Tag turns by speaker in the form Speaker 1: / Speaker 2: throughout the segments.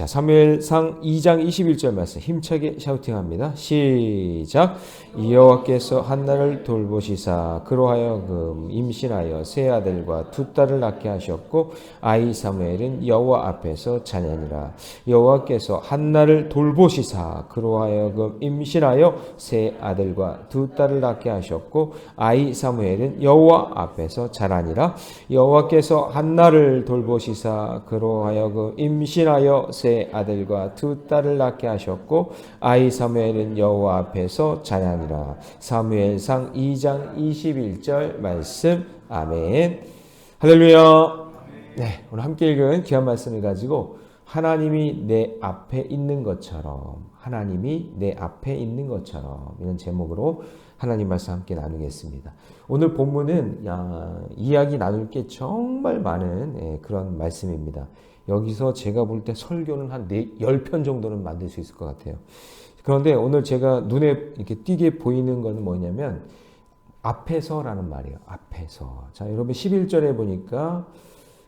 Speaker 1: 자, 사무엘상 2장 21절 말씀 힘차게 샤우팅합니다. 시작. 여호와께서 한나를 돌보시사 그로하여금 임신하여 세 아들과 두 딸을 낳게 하셨고 아이 사무엘은 여호와 앞에서 자냐니라. 여호와께서 한나를 돌보시사 그로하여금 임신하여 세 아들과 두 딸을 낳게 하셨고 아이 사무엘은 여호와 앞에서 자라니라. 여호와께서 한나를 돌보시사 그로하여금 임신하여 세 아들과 두 딸을 낳게 하셨고 아이 사무엘은 여호와 앞에서 자냐니라. 사무엘상 2장 21절 말씀. 아멘. 할렐루야. 네, 오늘 함께 읽은 귀한 말씀을 가지고 하나님이 내 앞에 있는 것처럼, 하나님이 내 앞에 있는 것처럼, 이런 제목으로 하나님 말씀 함께 나누겠습니다. 오늘 본문은 이야기 나눌 게 정말 많은 그런 말씀입니다. 여기서 제가 볼 때 설교는 한 10편 정도는 만들 수 있을 것 같아요. 그런데 오늘 제가 눈에 이렇게 띄게 보이는 것은 뭐냐면 앞에서라는 말이에요. 앞에서. 자, 여러분 11절에 보니까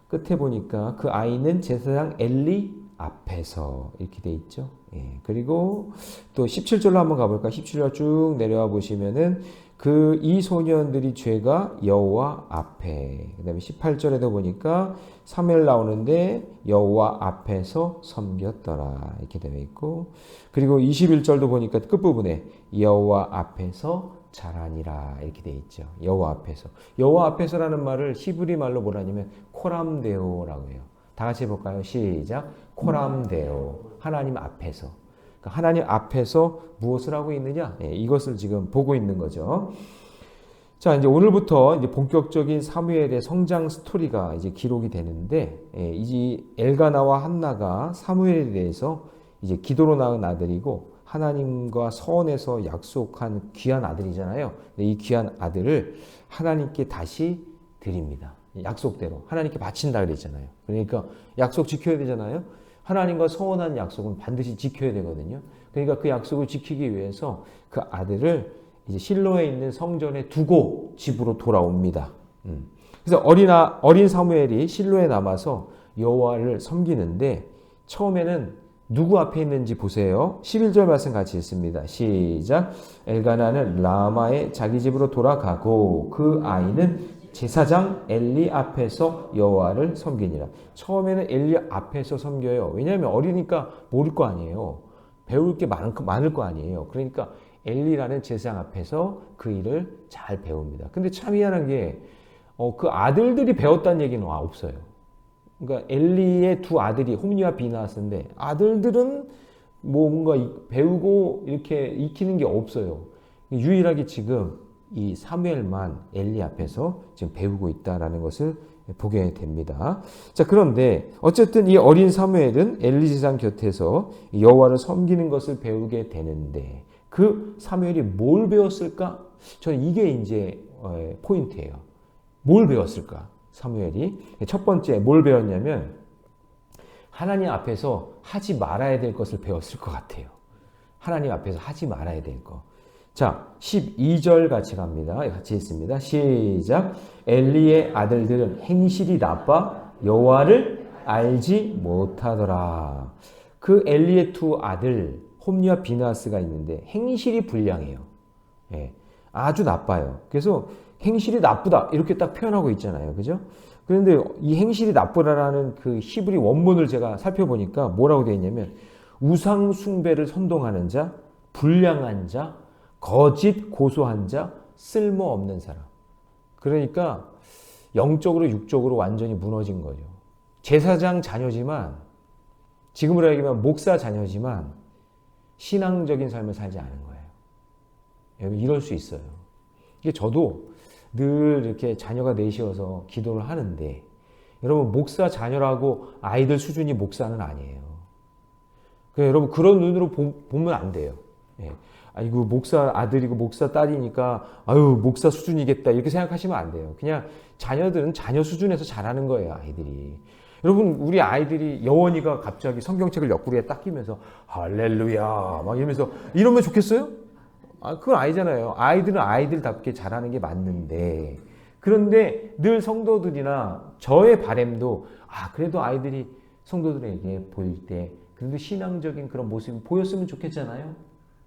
Speaker 1: 끝에 보니까 그 아이는 제사장 엘리 앞에서 이렇게 돼 있죠. 예. 그리고 또 17절로 한번 가볼까? 17절 쭉 내려와 보시면은 이 소년들이 죄가 여호와 앞에. 그다음에 18절에도 보니까 사무엘 나오는데 여호와 앞에서 섬겼더라 이렇게 되어 있고, 그리고 21절도 보니까 끝부분에 여호와 앞에서 자라니라 이렇게 되어 있죠. 여호와 앞에서. 여호와 앞에서라는 말을 히브리 말로 뭐라냐면 코람데오라고 해요. 다 같이 해볼까요? 시작. 코람데오. 하나님 앞에서. 하나님 앞에서 무엇을 하고 있느냐? 이것을 지금 보고 있는 거죠. 자, 이제 오늘부터 이제 본격적인 사무엘의 성장 스토리가 이제 기록이 되는데, 이제 엘가나와 한나가 사무엘에 대해서 이제 기도로 낳은 아들이고, 하나님과 서원에서 약속한 귀한 아들이잖아요. 이 귀한 아들을 하나님께 다시 드립니다. 약속대로. 하나님께 바친다 그랬잖아요. 그러니까 약속 지켜야 되잖아요. 하나님과 서원한 약속은 반드시 지켜야 되거든요. 그러니까 그 약속을 지키기 위해서 그 아들을 이제 실로에 있는 성전에 두고 집으로 돌아옵니다. 그래서 어린 사무엘이 실로에 남아서 여호와를 섬기는데 처음에는 누구 앞에 있는지 보세요. 11절 말씀 같이 읽습니다. 시작. 엘가나는 라마의 자기 집으로 돌아가고 그 아이는 제사장 엘리 앞에서 여호와를 섬기니라. 처음에는 엘리 앞에서 섬겨요. 왜냐하면 어리니까 모를 거 아니에요. 배울 게 많을 거 아니에요. 그러니까 엘리라는 제사장 앞에서 그 일을 잘 배웁니다. 근데 참 희한한 게 그 아들들이 배웠다는 얘기는 없어요. 그러니까 엘리의 두 아들이 홈리와 비나스인데 아들들은 뭔가 배우고 이렇게 익히는 게 없어요. 유일하게 지금 이 사무엘만 엘리 앞에서 지금 배우고 있다라는 것을 보게 됩니다. 자, 그런데 어쨌든 이 어린 사무엘은 엘리 제사장 곁에서 여호와를 섬기는 것을 배우게 되는데 그 사무엘이 뭘 배웠을까? 저는 이게 이제 포인트예요. 뭘 배웠을까? 사무엘이 첫 번째 뭘 배웠냐면 하나님 앞에서 하지 말아야 될 것을 배웠을 것 같아요. 하나님 앞에서 하지 말아야 될 것. 자, 12절 같이 갑니다. 같이 읽습니다. 시작. 엘리의 아들들은 행실이 나빠 여호와를 알지 못하더라. 그 엘리의 두 아들 홈리와 비나스가 있는데 행실이 불량해요. 예, 아주 나빠요. 그래서 행실이 나쁘다 이렇게 딱 표현하고 있잖아요. 그죠? 그런데 이 행실이 나쁘다라는 그 히브리 원문을 제가 살펴보니까 뭐라고 되어 있냐면 우상 숭배를 선동하는 자, 불량한 자, 거짓 고소한 자, 쓸모없는 사람. 그러니까 영적으로 육적으로 완전히 무너진 거죠. 제사장 자녀지만 지금으로 얘기하면 목사 자녀지만 신앙적인 삶을 살지 않은 거예요. 여러분 이럴 수 있어요. 이게 저도 늘 이렇게 자녀가 넷이어서 기도를 하는데 여러분 목사 자녀라고 아이들 수준이 목사는 아니에요. 그러니까 여러분 그런 눈으로 보면 안 돼요. 예. 아이고 목사 아들이고 목사 딸이니까 아유 목사 수준이겠다 이렇게 생각하시면 안 돼요. 그냥 자녀들은 자녀 수준에서 자라는 거예요. 아이들이. 여러분 우리 아이들이 여원이가 갑자기 성경책을 옆구리에 딱 끼면서 할렐루야 막 이러면서 이러면 좋겠어요? 그건 아니잖아요. 아이들은 아이들답게 자라는 게 맞는데 그런데 늘 성도들이나 저의 바람도 그래도 아이들이 성도들에게 보일 때 그래도 신앙적인 그런 모습이 보였으면 좋겠잖아요.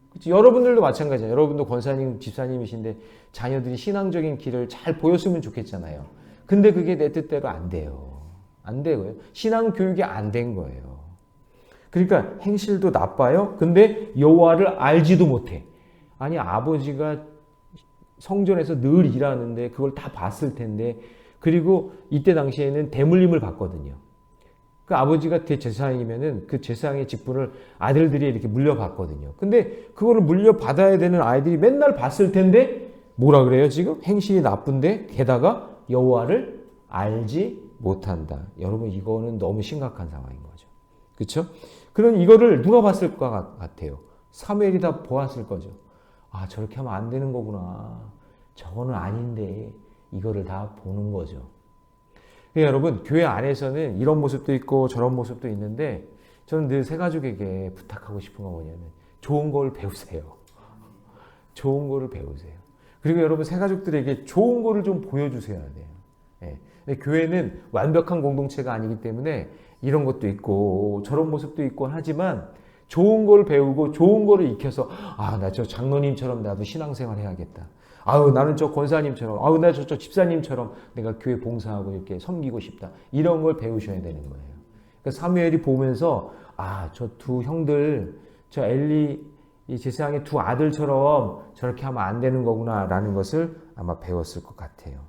Speaker 1: 그렇죠? 여러분들도 마찬가지예요. 여러분도 권사님, 집사님이신데 자녀들이 신앙적인 길을 잘 보였으면 좋겠잖아요. 근데 그게 내 뜻대로 안 돼요. 안 되고요. 신앙 교육이 안 된 거예요. 그러니까 행실도 나빠요. 근데 여호와를 알지도 못해. 아니 아버지가 성전에서 늘 일하는데 그걸 다 봤을 텐데, 그리고 이때 당시에는 대물림을 받거든요. 그 아버지가 대제사장이면은 그 제사장의 직분을 아들들이 이렇게 물려받거든요. 근데 그거를 물려받아야 되는 아이들이 맨날 봤을 텐데 뭐라 그래요 지금? 행실이 나쁜데 게다가 여호와를 알지 못한다. 여러분 이거는 너무 심각한 상황인 거죠. 그렇죠? 그럼 이거를 누가 봤을 것 같아요? 사무엘이 다 보았을 거죠. 아 저렇게 하면 안 되는 거구나. 저거는 아닌데 이거를 다 보는 거죠. 그러니까 여러분 교회 안에서는 이런 모습도 있고 저런 모습도 있는데 저는 늘 새가족에게 부탁하고 싶은 건 뭐냐면 좋은 걸 배우세요. 좋은 거를 배우세요. 그리고 여러분 새가족들에게 좋은 거를 좀 보여주셔야 돼요. 예. 근데 교회는 완벽한 공동체가 아니기 때문에 이런 것도 있고 저런 모습도 있고 하지만 좋은 걸 배우고 좋은 거를 익혀서 아, 나 저 장로님처럼 나도 신앙생활 해야겠다. 아우 나는 저 권사님처럼, 아우 나 저 집사님처럼 내가 교회 봉사하고 이렇게 섬기고 싶다. 이런 걸 배우셔야 되는 거예요. 그러니까 사무엘이 보면서 아, 저 두 형들, 저 엘리 이 제사장의 두 아들처럼 저렇게 하면 안 되는 거구나라는 것을 아마 배웠을 것 같아요.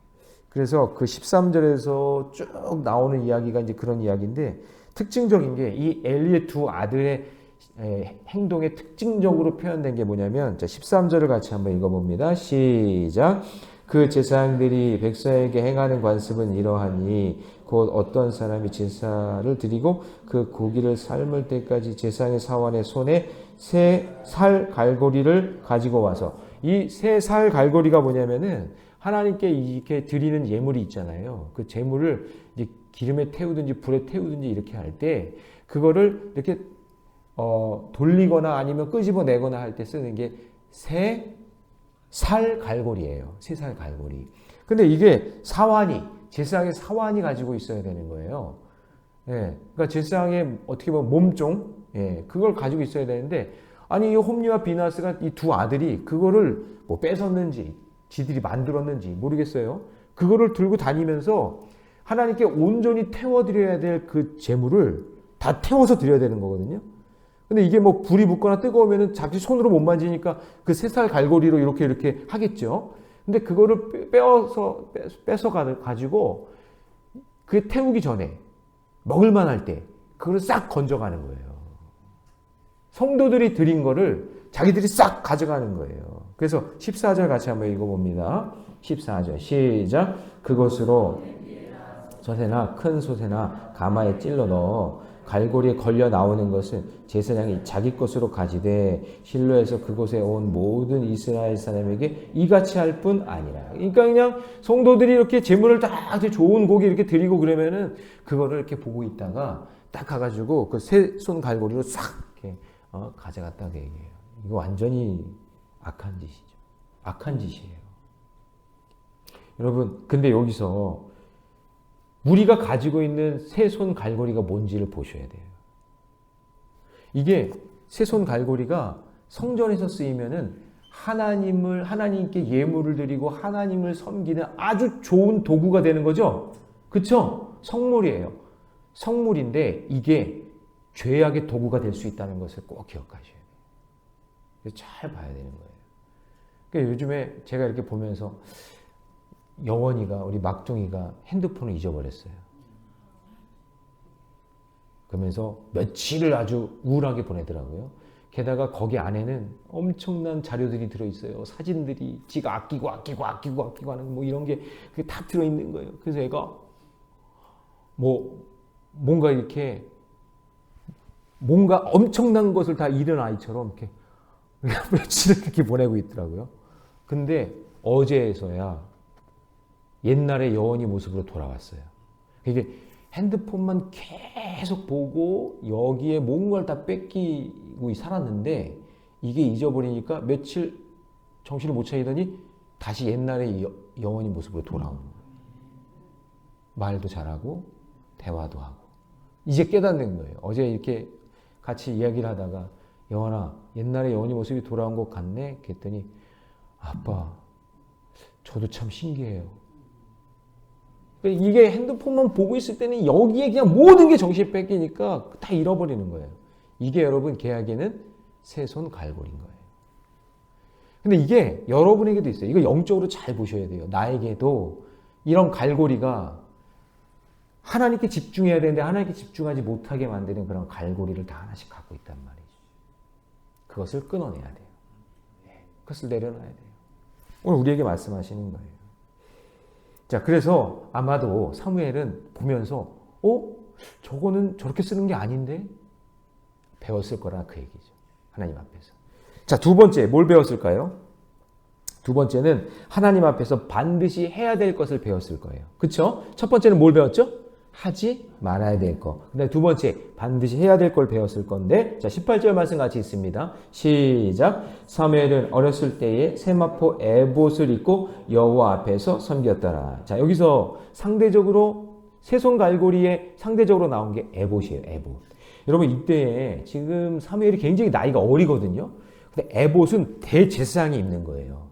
Speaker 1: 그래서 그 13절에서 쭉 나오는 이야기가 이제 그런 이야기인데 특징적인 게 이 엘리의 두 아들의 행동에 특징적으로 표현된 게 뭐냐면 자 13절을 같이 한번 읽어봅니다. 시작. 그 제사장들이 백성에게 행하는 관습은 이러하니 곧 어떤 사람이 제사를 드리고 그 고기를 삶을 때까지 제사장의 사원의 손에 새 살 갈고리를 가지고 와서 이 새 살 갈고리가 뭐냐면은 하나님께 이렇게 드리는 예물이 있잖아요. 그 제물을 이제 기름에 태우든지 불에 태우든지 이렇게 할 때 그거를 이렇게 돌리거나 아니면 끄집어내거나 할 때 쓰는 게 새 살 갈고리예요. 새 살 갈고리. 근데 이게 사환이, 제사장의 사환이 가지고 있어야 되는 거예요. 예. 그러니까 제사장의 어떻게 보면 몸종, 예. 그걸 가지고 있어야 되는데, 아니, 이 홈리와 비나스가 이 두 아들이 그거를 뭐 뺏었는지, 지들이 만들었는지 모르겠어요. 그거를 들고 다니면서 하나님께 온전히 태워드려야 될 그 제물을 다 태워서 드려야 되는 거거든요. 근데 이게 뭐 불이 붙거나 뜨거우면은 자기 손으로 못 만지니까 그 새살 갈고리로 이렇게 하겠죠. 근데 그거를 뺏어 가지고 그 태우기 전에 먹을만 할 때 그걸 싹 건져가는 거예요. 성도들이 드린 거를 자기들이 싹 가져가는 거예요. 그래서 14절 같이 한번 읽어봅니다. 14절 시작. 그것으로 소새나 큰 소새나 가마에 찔러 넣어 갈고리에 걸려 나오는 것은 제사장이 자기 것으로 가지되 실로에서 그곳에 온 모든 이스라엘 사람에게 이같이 할 뿐 아니라. 그러니까 그냥 성도들이 이렇게 제물을 다 좋은 고기 이렇게 드리고 그러면은 그거를 이렇게 보고 있다가 딱 가가지고 그 새 손 갈고리로 싹 이렇게 가져갔다 그 얘기예요. 이거 완전히 악한 짓이죠. 악한 짓이에요. 여러분, 근데 여기서 우리가 가지고 있는 새 손 갈고리가 뭔지를 보셔야 돼요. 이게 새 손 갈고리가 성전에서 쓰이면은 하나님께 예물을 드리고 하나님을 섬기는 아주 좋은 도구가 되는 거죠. 그쵸? 성물이에요. 성물인데 이게 죄악의 도구가 될 수 있다는 것을 꼭 기억하셔야 돼요. 잘 봐야 되는 거예요. 그러니까 요즘에 제가 이렇게 보면서 영원이가, 우리 막둥이가 핸드폰을 잊어버렸어요. 그러면서 며칠을 아주 우울하게 보내더라고요. 게다가 거기 안에는 엄청난 자료들이 들어있어요. 사진들이 지가 아끼고 하는 뭐 이런 게 다 들어있는 거예요. 그래서 애가 뭔가 이렇게 뭔가 엄청난 것을 다 잃은 아이처럼 이렇게 며칠을 이렇게 보내고 있더라고요. 근데 어제에서야 옛날의 여원이 모습으로 돌아왔어요. 이게 핸드폰만 계속 보고 여기에 뭔가를 다 뺏기고 살았는데 이게 잊어버리니까 며칠 정신을 못 차리더니 다시 옛날의 여원이 모습으로 돌아오는 거예요. 말도 잘하고 대화도 하고 이제 깨닫는 거예요. 어제 이렇게 같이 이야기를 하다가 여원아 옛날에 여원이 모습이 돌아온 것 같네? 그랬더니 아빠 저도 참 신기해요. 이게 핸드폰만 보고 있을 때는 여기에 그냥 모든 게 정신이 뺏기니까 다 잃어버리는 거예요. 이게 여러분 걔에게는 새손 갈고리인 거예요. 근데 이게 여러분에게도 있어요. 이거 영적으로 잘 보셔야 돼요. 나에게도 이런 갈고리가 하나님께 집중해야 되는데 하나님께 집중하지 못하게 만드는 그런 갈고리를 다 하나씩 갖고 있단 말이죠. 그것을 끊어내야 돼요. 그것을 내려놔야 돼요. 오늘 우리에게 말씀하시는 거예요. 자, 그래서 아마도 사무엘은 보면서 저거는 저렇게 쓰는 게 아닌데 배웠을 거라 그 얘기죠. 하나님 앞에서. 자, 두 번째 뭘 배웠을까요? 두 번째는 하나님 앞에서 반드시 해야 될 것을 배웠을 거예요. 그렇죠? 첫 번째는 뭘 배웠죠? 하지 말아야 될 것. 근데 두 번째 반드시 해야 될 걸 배웠을 건데, 자 18절 말씀 같이 있습니다. 시작. 사무엘은 어렸을 때에 세마포 에봇을 입고 여호와 앞에서 섬겼더라. 자, 여기서 상대적으로 새손 갈고리에 상대적으로 나온 게 에봇이에요. 에봇. 여러분 이때에 지금 사무엘이 굉장히 나이가 어리거든요. 근데 에봇은 대제사장이 입는 거예요.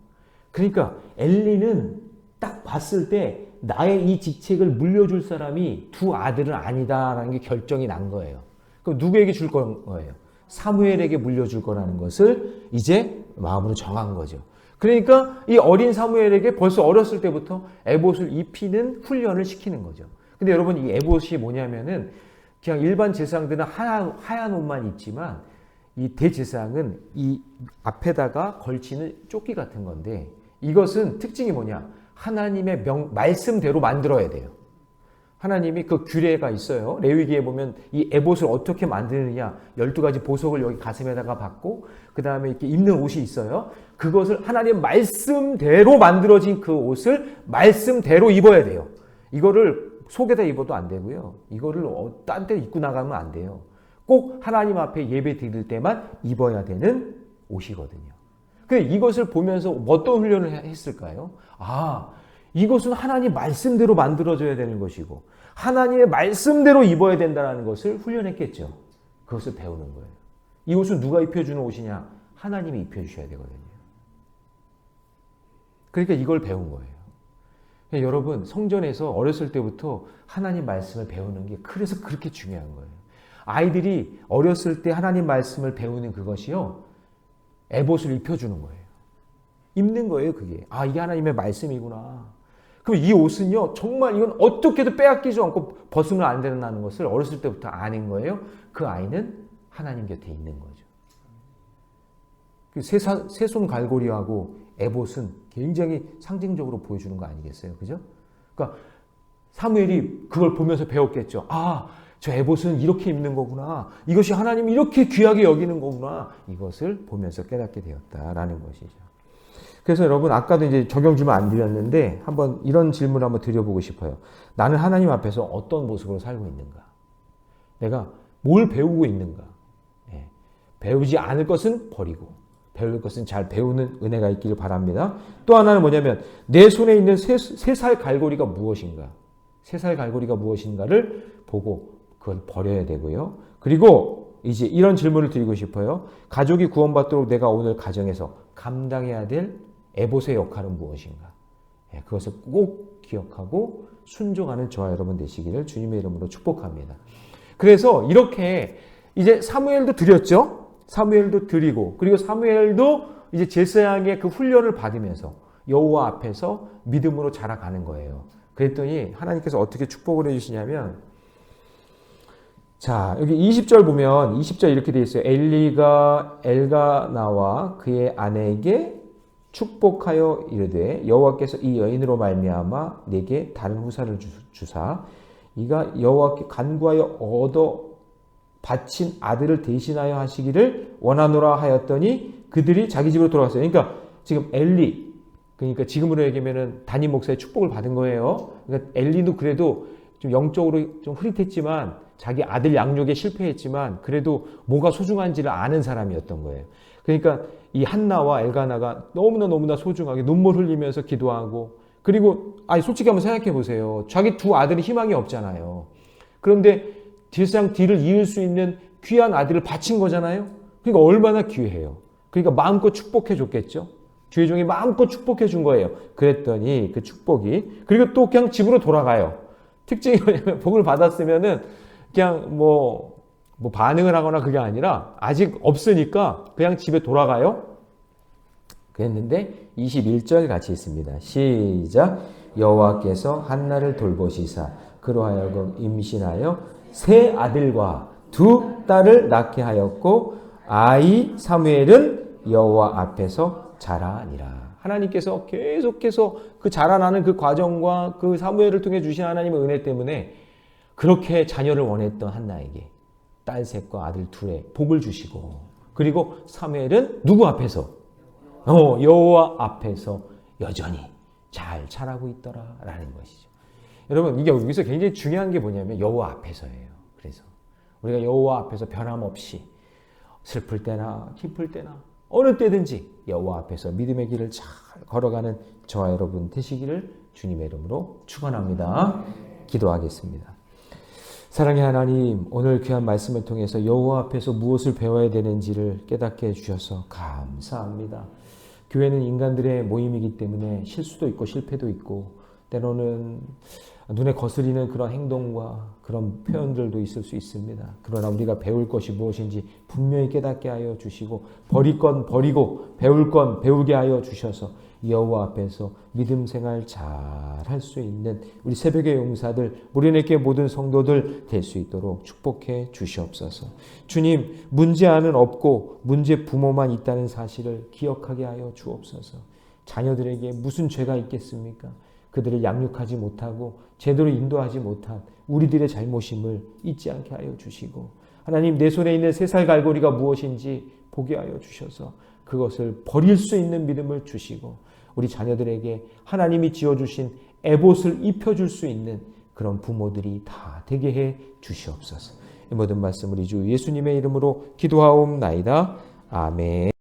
Speaker 1: 그러니까 엘리는 딱 봤을 때 나의 이 직책을 물려줄 사람이 두 아들은 아니다라는 게 결정이 난 거예요. 그럼 누구에게 줄 거예요? 사무엘에게 물려줄 거라는 것을 이제 마음으로 정한 거죠. 그러니까 이 어린 사무엘에게 벌써 어렸을 때부터 에봇을 입히는 훈련을 시키는 거죠. 근데 여러분 이 에봇이 뭐냐면은 그냥 일반 제사장들은 하얀 옷만 입지만 이 대제사장은 이 앞에다가 걸치는 조끼 같은 건데 이것은 특징이 뭐냐? 하나님의 말씀대로 만들어야 돼요. 하나님이 그 규례가 있어요. 레위기에 보면 이 에봇을 어떻게 만드느냐 12가지 보석을 여기 가슴에다가 받고 그 다음에 이렇게 입는 옷이 있어요. 그것을 하나님 말씀대로 만들어진 그 옷을 말씀대로 입어야 돼요. 이거를 속에다 입어도 안 되고요. 이거를 딴 데 입고 나가면 안 돼요. 꼭 하나님 앞에 예배 드릴 때만 입어야 되는 옷이거든요. 이것을 보면서 어떤 훈련을 했을까요? 이것은 하나님 말씀대로 만들어져야 되는 것이고 하나님의 말씀대로 입어야 된다는 것을 훈련했겠죠. 그것을 배우는 거예요. 이 옷은 누가 입혀주는 옷이냐? 하나님이 입혀주셔야 되거든요. 그러니까 이걸 배운 거예요. 여러분 성전에서 어렸을 때부터 하나님 말씀을 배우는 게 그래서 그렇게 중요한 거예요. 아이들이 어렸을 때 하나님 말씀을 배우는 그것이요. 에봇을 입혀주는 거예요. 입는 거예요, 그게. 이게 하나님의 말씀이구나. 그럼 이 옷은요, 정말 이건 어떻게도 빼앗기지 않고 벗으면 안 된다는 것을 어렸을 때부터 아는 거예요. 그 아이는 하나님 곁에 있는 거죠. 새손 갈고리하고 에봇은 굉장히 상징적으로 보여주는 거 아니겠어요? 그죠? 그러니까 사무엘이 그걸 보면서 배웠겠죠. 저 에봇은 이렇게 입는 거구나. 이것이 하나님이 이렇게 귀하게 여기는 거구나. 이것을 보면서 깨닫게 되었다라는 것이죠. 그래서 여러분 아까도 이제 적용 질문 안 드렸는데 한번 이런 질문을 한번 드려보고 싶어요. 나는 하나님 앞에서 어떤 모습으로 살고 있는가? 내가 뭘 배우고 있는가? 배우지 않을 것은 버리고 배울 것은 잘 배우는 은혜가 있기를 바랍니다. 또 하나는 뭐냐면 내 손에 있는 쇠살 갈고리가 무엇인가? 쇠살 갈고리가 무엇인가를 보고 그걸 버려야 되고요. 그리고 이제 이런 질문을 드리고 싶어요. 가족이 구원받도록 내가 오늘 가정에서 감당해야 될 에봇의 역할은 무엇인가? 그것을 꼭 기억하고 순종하는 저와 여러분 되시기를 주님의 이름으로 축복합니다. 그래서 이렇게 이제 사무엘도 드렸죠. 사무엘도 드리고 그리고 사무엘도 이제 제사장의 그 훈련을 받으면서 여호와 앞에서 믿음으로 자라가는 거예요. 그랬더니 하나님께서 어떻게 축복을 해주시냐면 자, 여기 20절 보면 20절 이렇게 되어 있어요. 엘리가 엘가나와 그의 아내에게 축복하여 이르되 여호와께서 이 여인으로 말미암아 내게 다른 후사를 주사 이가 여호와께 간구하여 얻어 바친 아들을 대신하여 하시기를 원하노라 하였더니 그들이 자기 집으로 돌아갔어요. 그러니까 지금 엘리 그러니까 지금으로 얘기하면은 담임 목사의 축복을 받은 거예요. 그러니까 엘리도 그래도 좀 영적으로 좀 흐릿했지만 자기 아들 양육에 실패했지만 그래도 뭐가 소중한지를 아는 사람이었던 거예요. 그러니까 이 한나와 엘가나가 너무나 소중하게 눈물 흘리면서 기도하고 그리고 솔직히 한번 생각해 보세요. 자기 두 아들이 희망이 없잖아요. 그런데 제사장 뒤를 이을 수 있는 귀한 아들을 바친 거잖아요. 그러니까 얼마나 귀해요. 그러니까 마음껏 축복해 줬겠죠. 주의 종이 마음껏 축복해 준 거예요. 그랬더니 그 축복이, 그리고 또 그냥 집으로 돌아가요. 특징이 뭐냐면 복을 받았으면은 그냥 뭐 반응을 하거나 그게 아니라 아직 없으니까 그냥 집에 돌아가요. 그랬는데 21절 같이 있습니다. 시작. 여호와께서 한나를 돌보시사 그로 하여금 임신하여 세 아들과 두 딸을 낳게 하였고 아이 사무엘은 여호와 앞에서 자라니라. 하나님께서 계속해서 그 자라나는 그 과정과 그 사무엘을 통해 주신 하나님의 은혜 때문에 그렇게 자녀를 원했던 한나에게 딸 셋과 아들 둘에 복을 주시고, 그리고 사무엘은 누구 앞에서? 여호와 앞에서 여전히 잘 자라고 있더라라는 것이죠. 여러분, 이게 여기서 굉장히 중요한 게 뭐냐면 여호와 앞에서예요. 그래서 우리가 여호와 앞에서 변함없이 슬플 때나 기쁠 때나 어느 때든지 여호와 앞에서 믿음의 길을 잘 걸어가는 저와 여러분 되시기를 주님의 이름으로 축원합니다. 기도하겠습니다. 사랑의 하나님, 오늘 귀한 말씀을 통해서 여호와 앞에서 무엇을 배워야 되는지를 깨닫게 해주셔서 감사합니다. 교회는 인간들의 모임이기 때문에 실수도 있고 실패도 있고 때로는 눈에 거스리는 그런 행동과 그런 표현들도 있을 수 있습니다. 그러나 우리가 배울 것이 무엇인지 분명히 깨닫게 하여 주시고 버릴 건 버리고 배울 건 배우게 하여 주셔서 여호와 앞에서 믿음 생활 잘 할 수 있는 우리 새벽의 용사들, 우리네께 모든 성도들 될 수 있도록 축복해 주시옵소서. 주님, 문제아는 없고 문제 부모만 있다는 사실을 기억하게 하여 주옵소서. 자녀들에게 무슨 죄가 있겠습니까? 그들을 양육하지 못하고 제대로 인도하지 못한 우리들의 잘못임을 잊지 않게 하여 주시고, 하나님, 내 손에 있는 새살 갈고리가 무엇인지 보게 하여 주셔서 그것을 버릴 수 있는 믿음을 주시고 우리 자녀들에게 하나님이 지어주신 에봇을 입혀줄 수 있는 그런 부모들이 다 되게 해 주시옵소서. 이 모든 말씀 우리 주 예수님의 이름으로 기도하옵나이다. 아멘.